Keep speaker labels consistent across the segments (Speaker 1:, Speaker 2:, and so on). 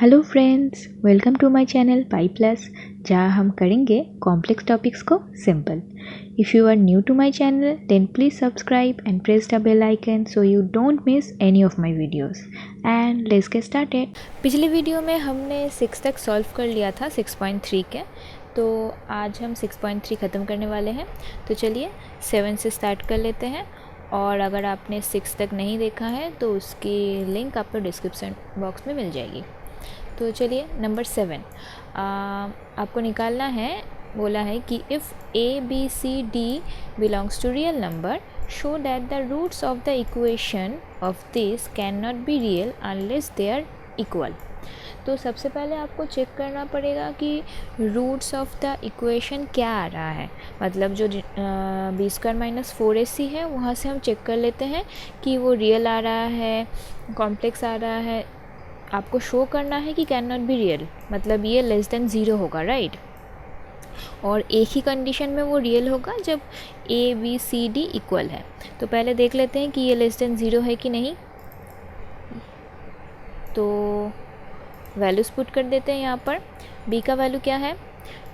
Speaker 1: Hello friends, welcome to my channel pi plus, जहाँ हम करेंगे कॉम्प्लेक्स टॉपिक्स को simple. If you are new to my channel then please subscribe and press the bell icon so you don't miss any of my videos and let's get started.
Speaker 2: पिछले video में हमने 6 तक solve कर लिया था 6.3 के, तो आज हम 6.3 ख़त्म करने वाले हैं। तो चलिए 7 से स्टार्ट कर लेते हैं, और अगर आपने 6 तक नहीं देखा है तो उसकी लिंक आपको डिस्क्रिप्शन बॉक्स में मिल जाएगी। तो चलिए नंबर 7 आपको निकालना है। बोला है कि if A B C D belongs to real number, show that the roots of the equation of this can not be real unless they are equal. तो सबसे पहले आपको चेक करना पड़ेगा कि रूट्स ऑफ द इक्वेशन क्या आ रहा है। मतलब जो बी स्क्वायर माइनस 4ac है, वहाँ से हम चेक कर लेते हैं कि वो रियल आ रहा है, कॉम्प्लेक्स आ रहा है। आपको शो करना है कि कैन नॉट बी रियल, मतलब ये लेस देन 0 होगा, राइट। और एक ही कंडीशन में वो रियल होगा जब A B C D equal है। तो पहले देख लेते हैं कि ये लेस देन 0 है कि नहीं। तो वैल्यूज़ पुट कर देते हैं यहाँ पर। b का वैल्यू क्या है,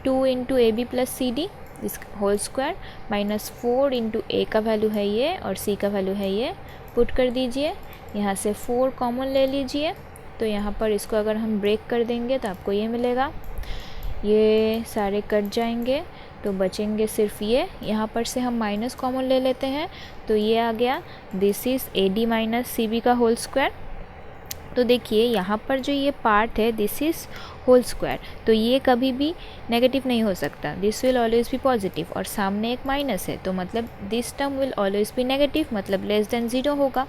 Speaker 2: 2 into A B plus C D इस whole square minus 4 into A का वैल्यू है ये और c का वैल्यू है ये। पुट कर दीजिए, यहाँ से 4 कॉमन ले लीजिए। तो यहाँ पर इसको अगर हम ब्रेक कर देंगे तो आपको ये मिलेगा, ये सारे कट जाएंगे तो बचेंगे सिर्फ ये। यहाँ पर से हम माइनस कॉमन ले लेते हैं तो ये आ गया, this is A D minus C B का होल स्क्वायर। तो देखिए यहाँ पर जो ये पार्ट है दिस इज़ होल स्क्वायर, तो ये कभी भी नेगेटिव नहीं हो सकता, this will always be positive. और सामने एक माइनस है तो मतलब this term will always be negative, मतलब लेस देन 0 होगा।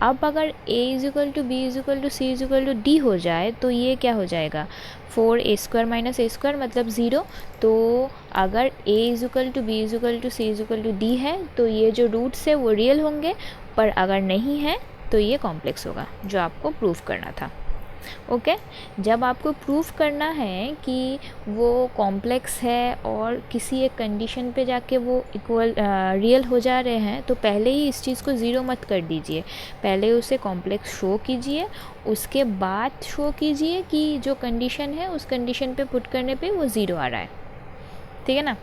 Speaker 2: अब अगर a is equal to B is equal to C is equal to D हो जाए तो ये क्या हो जाएगा, 4a square minus a square मतलब 0। तो अगर a is equal to B is equal to C is equal to D है तो ये जो रूट्स है वो रियल होंगे, पर अगर नहीं है तो ये कॉम्प्लेक्स होगा, जो आपको प्रूफ करना था। ओके जब आपको प्रूफ करना है कि वो कॉम्प्लेक्स है और किसी एक कंडीशन पे जाके वो इक्वल रियल हो जा रहे हैं, तो पहले ही इस चीज़ को ज़ीरो मत कर दीजिए। पहले उसे कॉम्प्लेक्स शो कीजिए, उसके बाद शो कीजिए कि जो कंडीशन है उस कंडीशन पे पुट करने पे वो ज़ीरो आ रहा है, ठीक है ना।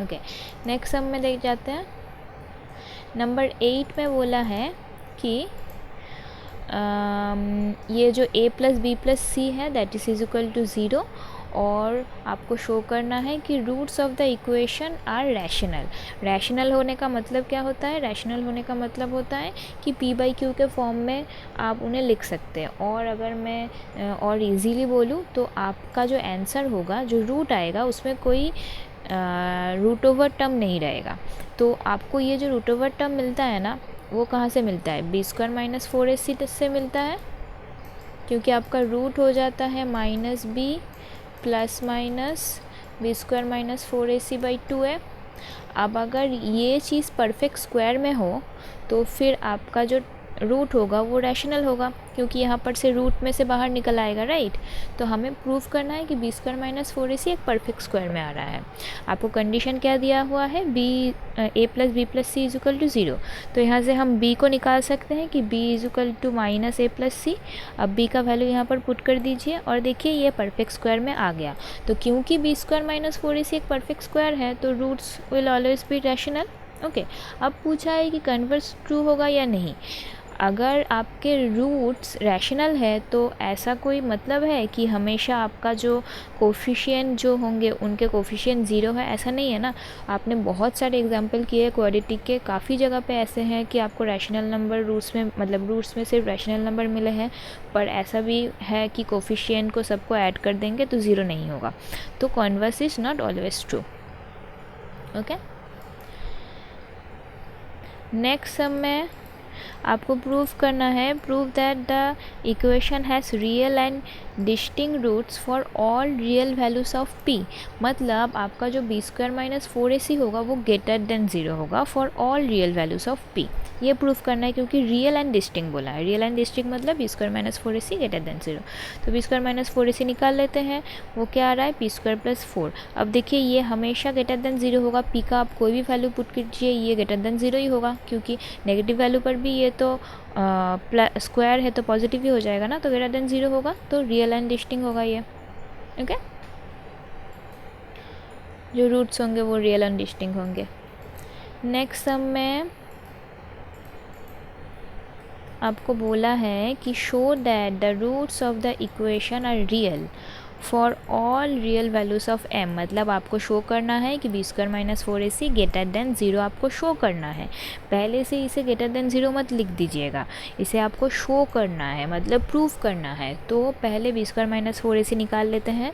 Speaker 2: ओके नेक्स्ट सब में देख जाते हैं। नंबर 8 में बोला है कि ये जो a प्लस बी प्लस सी है दैट इज़ इक्वल टू 0, और आपको शो करना है कि roots of the equation are rational. Rational होने का मतलब क्या होता है, रैशनल होने का मतलब होता है कि p बाई क्यू के फॉर्म में आप उन्हें लिख सकते हैं। और अगर मैं और इजीली बोलूँ तो आपका जो आंसर होगा, जो रूट आएगा, उसमें कोई रूट ओवर टर्म नहीं रहेगा। तो आपको ये जो रूट ओवर टर्म मिलता है ना, वो कहाँ से मिलता है, बी स्क्वायर माइनस 4ac से मिलता है, क्योंकि आपका रूट हो जाता है minus B plus minus B square minus 4ac by 2a। अब अगर ये चीज़ परफेक्ट स्क्वायर में हो तो फिर आपका जो रूट होगा वो रैशनल होगा, क्योंकि यहाँ पर से रूट में से बाहर निकल आएगा, राइट। तो हमें प्रूव करना है कि बी स्क्वायर माइनस 4ac एक परफेक्ट स्क्वायर में आ रहा है। आपको कंडीशन क्या दिया हुआ है, a plus B plus C is equal to 0। तो यहाँ से हम b को निकाल सकते हैं कि b is equal to minus a plus c. अब b का वैल्यू यहाँ पर पुट कर दीजिए और देखिए ये परफेक्ट स्क्वायर में आ गया। तो क्योंकि बी स्क्वायर माइनस 4ac एक परफेक्ट स्क्वायर है तो roots will always be rational. Okay अब पूछा है कि कन्वर्स ट्रू होगा या नहीं। अगर आपके रूट्स रैशनल है तो ऐसा कोई मतलब है कि हमेशा आपका जो कोफिशिएंट जो होंगे उनके कोफिशिएंट 0 है, ऐसा नहीं है ना। आपने बहुत सारे एग्जांपल किए क्वाड्रेटिक के, काफ़ी जगह पे ऐसे हैं कि आपको रैशनल नंबर रूट्स में, मतलब रूट्स में सिर्फ रैशनल नंबर मिले हैं, पर ऐसा भी है कि कोफिशिएंट को सबको ऐड कर देंगे तो 0 नहीं होगा। तो converse is not always true. Okay next सब में आपको प्रूव करना है, prove that the equation has real and distinct roots for all real values of p। मतलब आपका जो बी स्क्वायर माइनस 4ac होगा वो ग्रेटर देन 0 होगा for all real values of p। ये प्रूफ करना है क्योंकि रियल एंड डिस्टिंक्ट बोला है। रियल एंड डिस्टिंक्ट मतलब B square minus 4ac greater than 0। तो बी स्क्वायर माइनस 4ac निकाल लेते हैं, वो क्या आ रहा है, पी स्क्वायर प्लस 4। अब देखिए ये हमेशा ग्रेटर देन 0 होगा, p का आप कोई भी वैल्यू पुट कीजिए ये ग्रेटर देन 0 ही होगा, क्योंकि नेगेटिव वैल्यू पर भी ये तो स्क्वायर है तो पॉजिटिव ही हो जाएगा ना, तो ग्रेटर देन 0 होगा, तो रियल एंड डिस्टिंक्ट होगा ये। ओके, जो रूट्स होंगे वो रियल एंड डिस्टिंक्ट होंगे। नेक्स्ट सम में आपको बोला है कि show that the roots of the equation are real for all real values of m, मतलब आपको शो करना है कि B square minus 4ac greater than 0 आपको शो करना है। पहले से इसे ग्रेटर देन 0 मत लिख दीजिएगा, इसे आपको शो करना है, मतलब प्रूफ करना है। तो पहले बी स्क्वायर माइनस 4ac निकाल लेते हैं।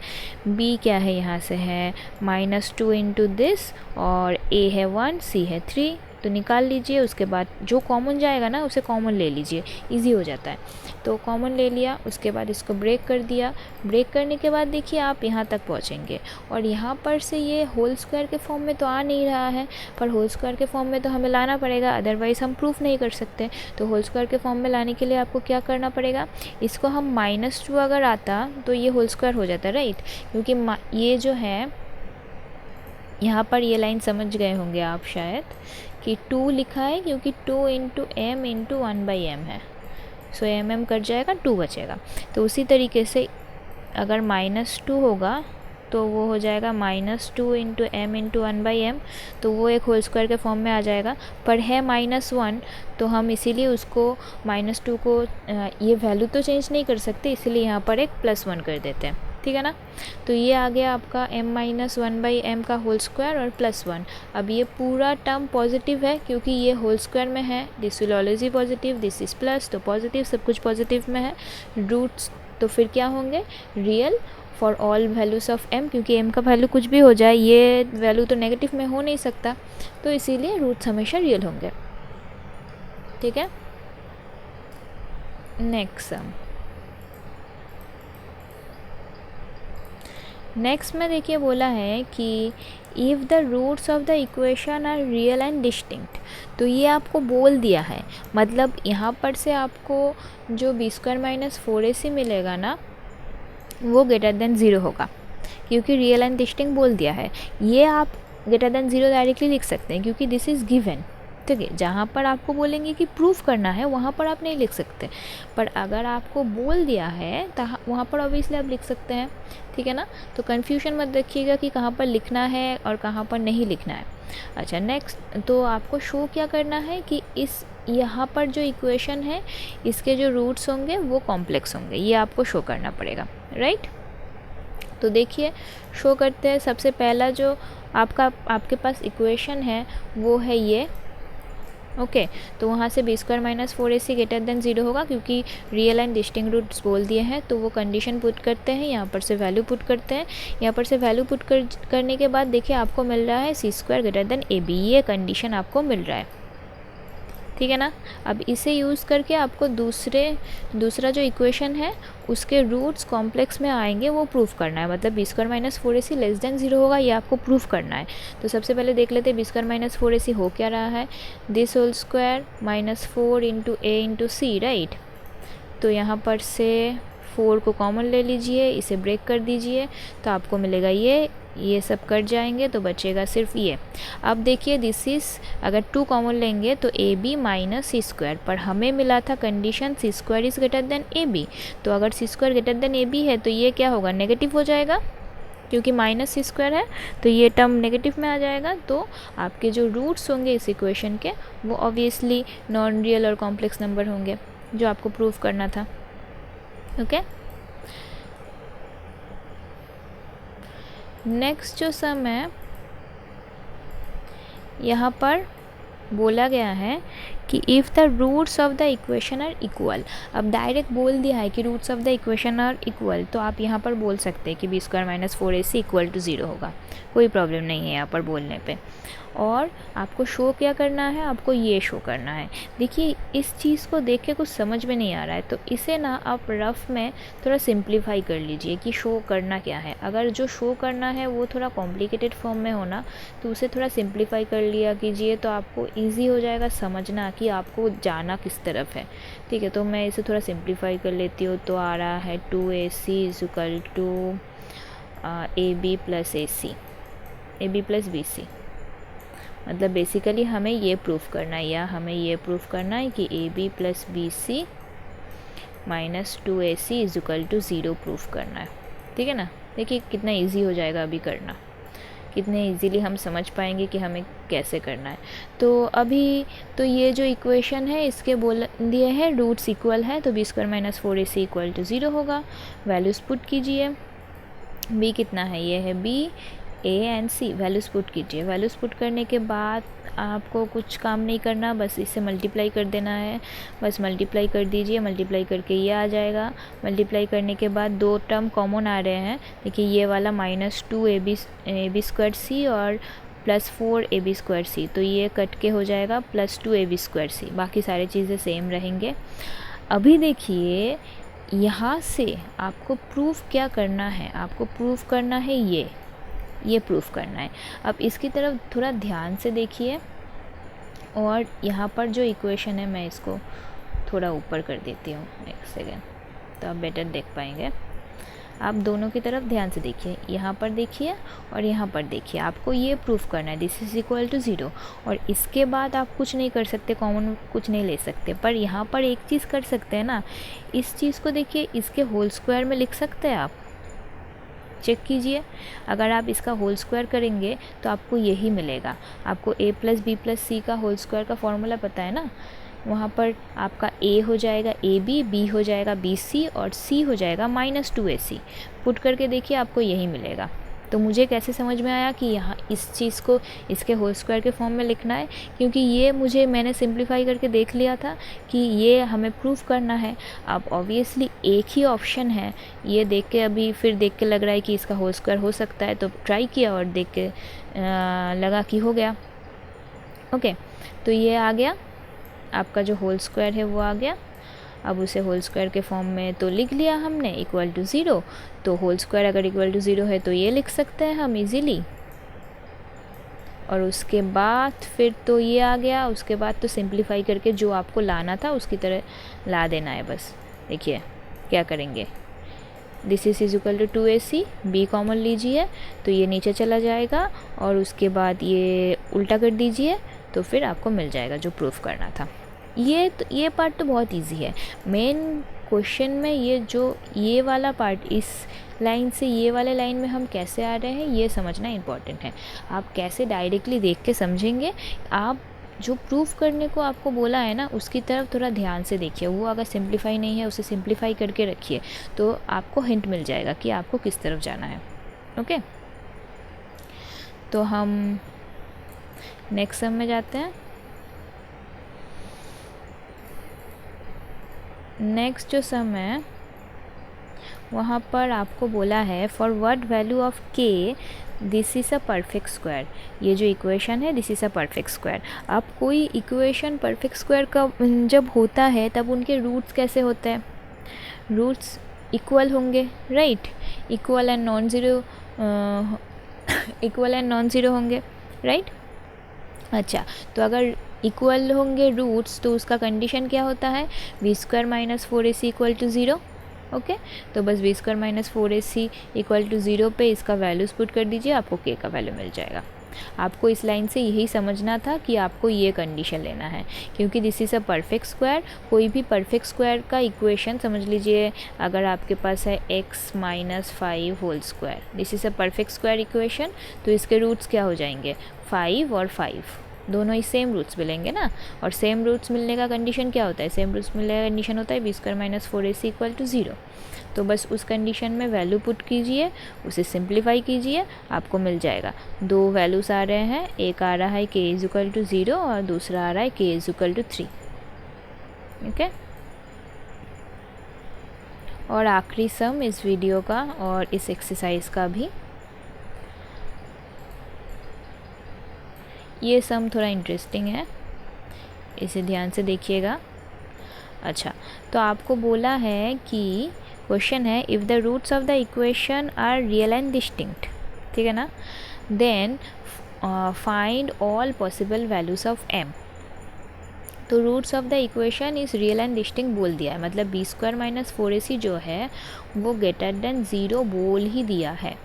Speaker 2: b क्या है, यहाँ से है -2 इंटू दिस, और a है 1, c है 3, तो निकाल लीजिए। उसके बाद जो कॉमन जाएगा ना उसे कॉमन ले लीजिए, इजी हो जाता है। तो कॉमन ले लिया, उसके बाद इसको ब्रेक कर दिया। ब्रेक करने के बाद देखिए आप यहाँ तक पहुँचेंगे, और यहाँ पर से ये होल स्क्वायर के फॉर्म में तो आ नहीं रहा है, पर होल स्क्वायर के फॉर्म में तो हमें लाना पड़ेगा, अदरवाइज़ हम प्रूफ नहीं कर सकते। तो होल स्क्वायर के फॉर्म में लाने के लिए आपको क्या करना पड़ेगा, इसको हम -2 अगर आता तो ये होल स्क्वायर हो जाता, राइट, क्योंकि ये जो है यहाँ पर ये लाइन समझ गए होंगे आप शायद कि 2 लिखा है, क्योंकि 2 इंटू एम इंटू 1/m है, सो mm कट जाएगा, 2 बचेगा। तो उसी तरीके से अगर -2 होगा तो वो हो जाएगा -2 इंटू एम इंटू 1/m, तो वो एक होल स्क्वायर के फॉर्म में आ जाएगा। पर है -1, तो हम इसीलिए उसको -2 को ये वैल्यू तो चेंज नहीं कर सकते, इसीलिए यहाँ पर एक +1 कर देते हैं, ठीक है ना। तो ये आ गया आपका m-1/m का होल स्क्वायर और +1। अब ये पूरा टर्म पॉजिटिव है क्योंकि ये होल स्क्वायर में है, this will always be positive, this is plus, तो पॉजिटिव, सब कुछ पॉजिटिव में है। रूट्स तो फिर क्या होंगे, real for all values of m, क्योंकि m का वैल्यू कुछ भी हो जाए, ये वैल्यू तो नेगेटिव में हो नहीं सकता, तो इसीलिए रूट्स हमेशा रियल होंगे, ठीक है। नेक्स्ट सम, नेक्स्ट में देखिए बोला है कि if the roots of the equation are real and distinct, तो ये आपको बोल दिया है, मतलब यहाँ पर से आपको जो बी स्क्वायर माइनस 4ac मिलेगा ना वो ग्रेटर देन 0 होगा, क्योंकि रियल एंड डिस्टिंक्ट बोल दिया है। ये आप ग्रेटर देन 0 डायरेक्टली लिख सकते हैं क्योंकि दिस इज़ गिवन, ठीक है। जहाँ पर आपको बोलेंगे कि प्रूफ करना है वहाँ पर आप नहीं लिख सकते, पर अगर आपको बोल दिया है तो वहाँ पर ऑब्वियसली आप लिख सकते हैं, ठीक है ना। तो कन्फ्यूजन मत देखिएगा कि कहाँ पर लिखना है और कहाँ पर नहीं लिखना है। अच्छा, नेक्स्ट, तो आपको शो क्या करना है कि इस यहाँ पर जो इक्वेशन है इसके जो रूट्स होंगे वो कॉम्प्लेक्स होंगे, ये आपको शो करना पड़ेगा, राइट। तो देखिए शो करते हैं। सबसे पहला जो आपके पास इक्वेशन है वो है ये, ओके। तो वहाँ से B square minus 4ac greater than 0 होगा, क्योंकि रियल एंड डिस्टिंक्ट रूट्स बोल दिए हैं, तो वो कंडीशन पुट करते हैं, यहाँ पर से वैल्यू पुट करते हैं। यहाँ पर से वैल्यू पुट करने के बाद देखिए आपको मिल रहा है c square greater than ab, ये कंडीशन आपको मिल रहा है, ठीक है ना। अब इसे यूज़ करके आपको दूसरा जो इक्वेशन है उसके रूट्स कॉम्प्लेक्स में आएंगे, वो प्रूफ करना है, मतलब B square minus 4ac less than 0 होगा, ये आपको प्रूफ करना है। तो सबसे पहले देख लेते हैं बी स्क्वायर माइनस 4ac हो क्या रहा है, this whole square -4 into a into c, right. तो यहाँ पर से 4 को कॉमन ले लीजिए, इसे ब्रेक कर दीजिए, तो आपको मिलेगा ये सब कट जाएंगे, तो बचेगा सिर्फ ये। अब देखिए दिस इज़, अगर 2 कॉमन लेंगे तो ab माइनस c स्क्वायर, पर हमें मिला था condition c square is greater than ab, तो अगर c square greater than ab है तो ये क्या होगा, नेगेटिव हो जाएगा, क्योंकि माइनस c स्क्वायर है तो ये टर्म नेगेटिव में आ जाएगा। तो आपके जो रूट्स होंगे इस इक्वेशन के वो ऑब्वियसली नॉन रियल और कॉम्प्लेक्स नंबर होंगे, जो आपको प्रूफ करना था, ओके। नेक्स्ट जो सम है, यहाँ पर बोला गया है कि if the roots of the equation are equal, अब डायरेक्ट बोल दिया है कि roots of the equation are equal, तो आप यहाँ पर बोल सकते हैं कि B square minus 4ac equal to 0 होगा, कोई प्रॉब्लम नहीं है यहाँ पर बोलने पे। और आपको शो क्या करना है, आपको ये शो करना है। देखिए इस चीज़ को देख के कुछ समझ में नहीं आ रहा है, तो इसे ना आप रफ़ में थोड़ा सिंप्लीफाई कर लीजिए कि शो करना क्या है। अगर जो शो करना है वो थोड़ा कॉम्प्लिकेटेड फॉर्म में होना, तो उसे थोड़ा सिंप्लीफाई कर लिया कीजिए, तो आपको ईजी हो जाएगा समझना कि आपको जाना किस तरफ है, ठीक है। तो मैं इसे थोड़ा सिंप्लीफाई कर लेती हूँ, तो आ रहा है 2ac is equal to ab plus ac, ab plus bc, मतलब बेसिकली हमें ये प्रूफ करना है, या हमें ये प्रूफ करना है कि a B plus b c minus 2ac is equal to 0 proof करना है। ठीक है ना। देखिए कितना इजी हो जाएगा अभी करना, कितने इजीली हम समझ पाएंगे कि हमें कैसे करना है। तो अभी तो ये जो इक्वेशन है इसके बोल दिए हैं रूट्स इक्वल है, तो b square minus 4ac equal to 0 होगा। वैल्यूज़ पुट कीजिए, b कितना है, ये है b, a and c। Values put कीजिए। वैल्यूज़ पुट करने के बाद आपको कुछ काम नहीं करना, बस इससे मल्टीप्लाई कर देना है। बस मल्टीप्लाई कर दीजिए, मल्टीप्लाई करके ये आ जाएगा। मल्टीप्लाई करने के बाद दो टर्म कॉमन आ रहे हैं, देखिए ये वाला माइनस 2ab स्क्वायर सी और प्लस 4ab स्क्वायर सी, तो ये कट के हो जाएगा प्लस 2ab स्क्वायर सी। बाकी सारी चीज़ें सेम रहेंगे। अभी देखिए यहाँ से आपको प्रूफ क्या करना है, आपको प्रूफ करना है ये प्रूफ करना है। अब इसकी तरफ थोड़ा ध्यान से देखिए, और यहाँ पर जो इक्वेशन है मैं इसको थोड़ा ऊपर कर देती हूँ, एक सेकेंड, तो आप बेटर देख पाएंगे। आप दोनों की तरफ ध्यान से देखिए, यहाँ पर देखिए और यहाँ पर देखिए। आपको ये प्रूफ करना है दिस इज़ इक्वल टू 0, और इसके बाद आप कुछ नहीं कर सकते, कॉमन कुछ नहीं ले सकते। पर यहाँ पर एक चीज़ कर सकते हैं ना, इस चीज़ को देखिए, इसके होल स्क्वायर में लिख सकते हैं आप। चेक कीजिए, अगर आप इसका होल स्क्वायर करेंगे तो आपको यही मिलेगा। आपको a प्लस बी प्लस सी का होल स्क्वायर का फॉर्मूला पता है ना, वहाँ पर आपका a हो जाएगा ab, b हो जाएगा bc और c हो जाएगा माइनस 2ac। पुट करके देखिए आपको यही मिलेगा। तो मुझे कैसे समझ में आया कि यहाँ इस चीज़ को इसके होल स्क्वायर के फॉर्म में लिखना है, क्योंकि ये मैंने सिंप्लीफाई करके देख लिया था कि ये हमें प्रूफ करना है। अब ऑब्वियसली एक ही ऑप्शन है, ये देख के अभी फिर देख के लग रहा है कि इसका होल स्क्वायर हो सकता है, तो ट्राई किया और देख के लगा कि हो गया। ओके, तो ये आ गया आपका जो होल स्क्वायर है वो आ गया। अब उसे होल स्क्वायर के फॉर्म में तो लिख लिया हमने इक्वल टू 0, तो होल स्क्वायर अगर इक्वल टू 0 है तो ये लिख सकते हैं हम इजीली। और उसके बाद फिर तो ये आ गया, उसके बाद तो सिंप्लीफाई करके जो आपको लाना था उसकी तरह ला देना है बस। देखिए क्या करेंगे, this is equal to 2ac, b common लीजिए तो ये नीचे चला जाएगा, और उसके बाद ये उल्टा कर दीजिए तो फिर आपको मिल जाएगा जो प्रूफ करना था। ये पार्ट तो बहुत इजी है। मेन क्वेश्चन में ये वाला पार्ट, इस लाइन से ये वाले लाइन में हम कैसे आ रहे हैं ये समझना इम्पॉर्टेंट है। आप कैसे डायरेक्टली देख के समझेंगे, आप जो प्रूफ करने को आपको बोला है ना उसकी तरफ थोड़ा ध्यान से देखिए। वो अगर सिंप्लीफाई नहीं है उसे सिंप्लीफाई करके रखिए, तो आपको हिंट मिल जाएगा कि आपको किस तरफ जाना है। ओके, तो हम नेक्स्ट सम में जाते हैं। नेक्स्ट जो सम है वहाँ पर आपको बोला है for what value of k this is a perfect square. ये जो इक्वेशन है this is a perfect square. अब कोई इक्वेशन परफेक्ट स्क्वायर का जब होता है तब उनके रूट्स कैसे होते हैं, रूट्स इक्वल होंगे, right, equal and non zero होंगे, राइट। अच्छा, तो अगर इक्वल होंगे रूट्स तो उसका कंडीशन क्या होता है, b square minus 4ac equal to 0। Okay, तो बस b square minus 4ac equal to 0 पे इसका वैल्यूज़ पुट कर दीजिए, आपको k का वैल्यू मिल जाएगा। आपको इस लाइन से यही समझना था कि आपको ये कंडीशन लेना है, क्योंकि this is a perfect square. कोई भी परफेक्ट स्क्वायर का इक्वेशन समझ लीजिए, अगर आपके पास है x माइनस 5 whole square, this is a perfect square equation, तो इसके रूट्स क्या हो जाएंगे, 5 और 5, दोनों ही सेम रूट्स मिलेंगे ना। और सेम रूट्स मिलने का कंडीशन क्या होता है, सेम रूट्स मिलने का कंडीशन होता है b square minus 4ac equal to 0। तो बस उस कंडीशन में वैल्यू पुट कीजिए, उसे सिंप्लीफाई कीजिए, आपको मिल जाएगा। दो वैल्यूज़ आ रहे हैं, एक आ रहा है k इज इक्वल टू 0 और दूसरा आ रहा है k is equal to 3। Okay, और आखिरी सम इस वीडियो का और इस एक्सरसाइज का भी। ये सम थोड़ा इंटरेस्टिंग है, इसे ध्यान से देखिएगा। अच्छा, तो आपको बोला है कि क्वेश्चन है if the roots of the equation are real and distinct, ठीक है ना, then find all possible values of m। तो roots of the equation is real and distinct बोल दिया है, मतलब बी स्क्वायर माइनस 4ac जो है वो ग्रेटर देन 0 बोल ही दिया है।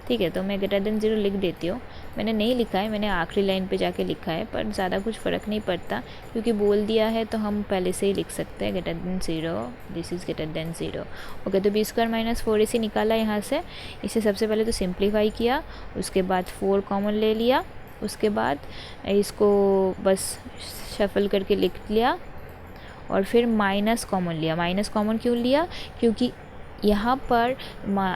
Speaker 2: ठीक है, तो मैं ग्रेटर देन 0 लिख देती हूँ। मैंने नहीं लिखा है, मैंने आखिरी लाइन पे जाके लिखा है, पर ज़्यादा कुछ फ़र्क नहीं पड़ता क्योंकि बोल दिया है तो हम पहले से ही लिख सकते हैं greater than 0, this is greater than 0। Okay, तो बी स्क्वायर माइनस 4ac निकाला यहाँ से। इसे सबसे पहले तो सिंप्लीफाई किया, उसके बाद 4 कॉमन ले लिया, उसके बाद इसको बस शफल करके लिख लिया और फिर माइनस कॉमन लिया। माइनस कॉमन क्यों लिया? क्योंकि यहाँ पर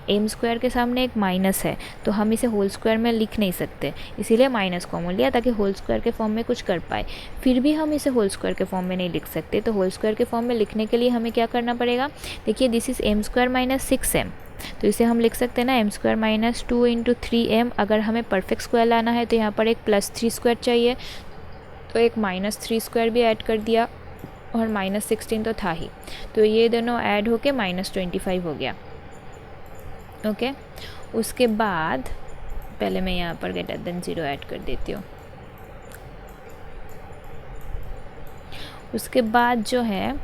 Speaker 2: एम स्क्वायर के सामने एक माइनस है तो हम इसे होल स्क्वायर में लिख नहीं सकते, इसीलिए माइनस कॉमन लिया ताकि होल स्क्वायर के फॉर्म में कुछ कर पाए। फिर भी हम इसे होल स्क्वायर के फॉर्म में नहीं लिख सकते, तो होल स्क्वायर के फॉर्म में लिखने के लिए हमें क्या करना पड़ेगा? देखिए, this is m square minus 6m, तो इसे हम लिख सकते हैं ना एम स्क्वायर माइनस 2 × 3m। अगर हमें परफेक्ट स्क्वायर लाना है तो यहाँ पर एक +3 स्क्वायर चाहिए, तो एक -3 स्क्वायर भी ऐड कर दिया और -16 तो था ही, तो ये दोनों ऐड होके -25 हो गया। ओके, उसके बाद पहले मैं यहाँ पर ग्रेटर देन 0 ऐड कर देती हूँ। उसके बाद जो है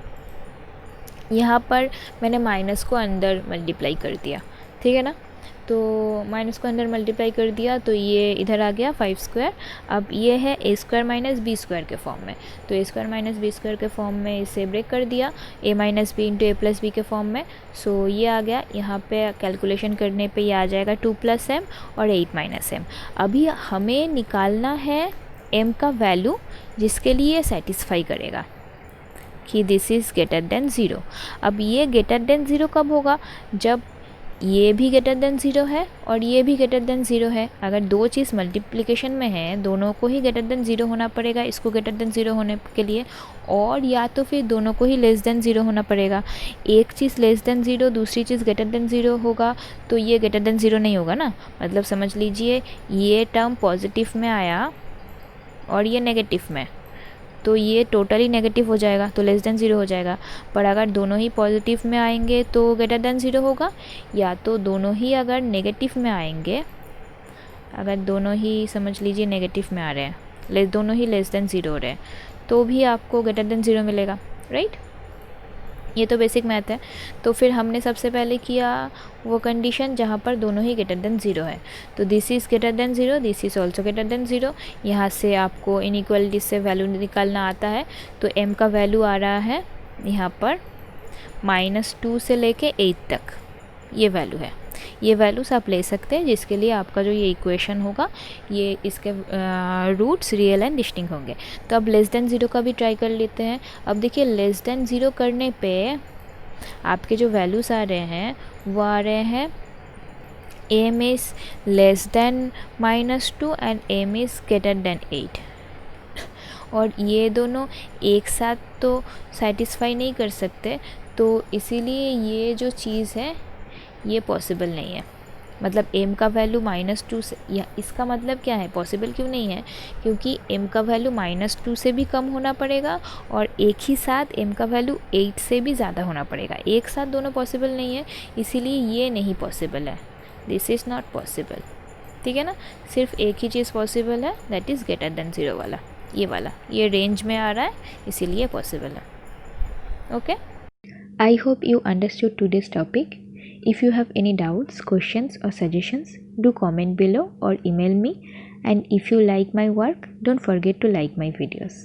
Speaker 2: यहाँ पर मैंने माइनस को अंदर मल्टीप्लाई कर दिया, ठीक है ना, तो माइनस को अंदर मल्टीप्लाई कर दिया तो ये इधर आ गया 5 स्क्वायर। अब ये है a square minus B square के फॉर्म में, तो a square minus B square के फॉर्म में इसे ब्रेक कर दिया a minus b into a plus b के फॉर्म में। सो ये आ गया, यहाँ पे कैलकुलेशन करने पे ये आ जाएगा 2 + m और 8 - m। अभी हमें निकालना है m का वैल्यू जिसके लिए सेटिस्फाई करेगा कि दिस इज़ ग्रेटर देन 0। अब ये ग्रेटर देन 0 कब होगा? जब ये भी ग्रेटर देन 0 है और ये भी ग्रेटर देन 0 है। अगर दो चीज़ मल्टीप्लिकेशन में है, दोनों को ही ग्रेटर देन 0 होना पड़ेगा इसको ग्रेटर देन 0 होने के लिए, और या तो फिर दोनों को ही लेस देन 0 होना पड़ेगा। एक चीज़ लेस देन 0, दूसरी चीज़ ग्रेटर देन 0 होगा तो ये ग्रेटर देन 0 नहीं होगा ना। मतलब समझ लीजिए ये टर्म पॉजिटिव में आया और ये नेगेटिव में, तो ये टोटली नेगेटिव हो जाएगा, तो लेस देन 0 हो जाएगा। पर अगर दोनों ही पॉजिटिव में आएंगे तो ग्रेटर देन 0 होगा, या तो दोनों ही अगर नेगेटिव में आएंगे, अगर दोनों ही समझ लीजिए नेगेटिव में आ रहे हैं, दोनों ही लेस देन 0 हो रहे हैं, तो भी आपको ग्रेटर देन 0 मिलेगा, राइट। ये तो बेसिक मैथ है। तो फिर हमने सबसे पहले किया वो कंडीशन जहाँ पर दोनों ही ग्रेटर देन 0 है, तो this is greater than 0, this is also greater than 0। यहाँ से आपको इनइक्वालिटी से वैल्यू निकालना आता है, तो m का वैल्यू आ रहा है यहाँ पर -2 से लेके 8 तक, ये वैल्यू है। ये वैल्यूज आप ले सकते हैं जिसके लिए आपका जो ये इक्वेशन होगा ये इसके रूट्स रियल एंड डिस्टिंक्ट होंगे। तो अब लेस देन 0 का भी ट्राई कर लेते हैं। अब देखिए लेस देन 0 करने पे आपके जो वैल्यूज़ आ रहे हैं वो आ रहे हैं m is less than -2 and m is greater than 8, और ये दोनों एक साथ तो सेटिस्फाई नहीं कर सकते, तो इसीलिए ये जो चीज़ है ये पॉसिबल नहीं है। मतलब m का वैल्यू -2 से, या इसका मतलब क्या है पॉसिबल क्यों नहीं है? क्योंकि m का वैल्यू -2 से भी कम होना पड़ेगा और एक ही साथ m का वैल्यू 8 से भी ज़्यादा होना पड़ेगा। एक साथ दोनों पॉसिबल नहीं है, इसीलिए ये नहीं पॉसिबल है, दिस इज़ नॉट पॉसिबल, ठीक है ना। सिर्फ एक ही चीज़ पॉसिबल है, दैट इज़ ग्रेटर देन 0 वाला, ये रेंज में आ रहा है इसीलिए पॉसिबल है। Okay,
Speaker 1: I hope you understood today's topic. If you have any doubts, questions or suggestions, do comment below or email me. And if you like my work, don't forget to like my videos.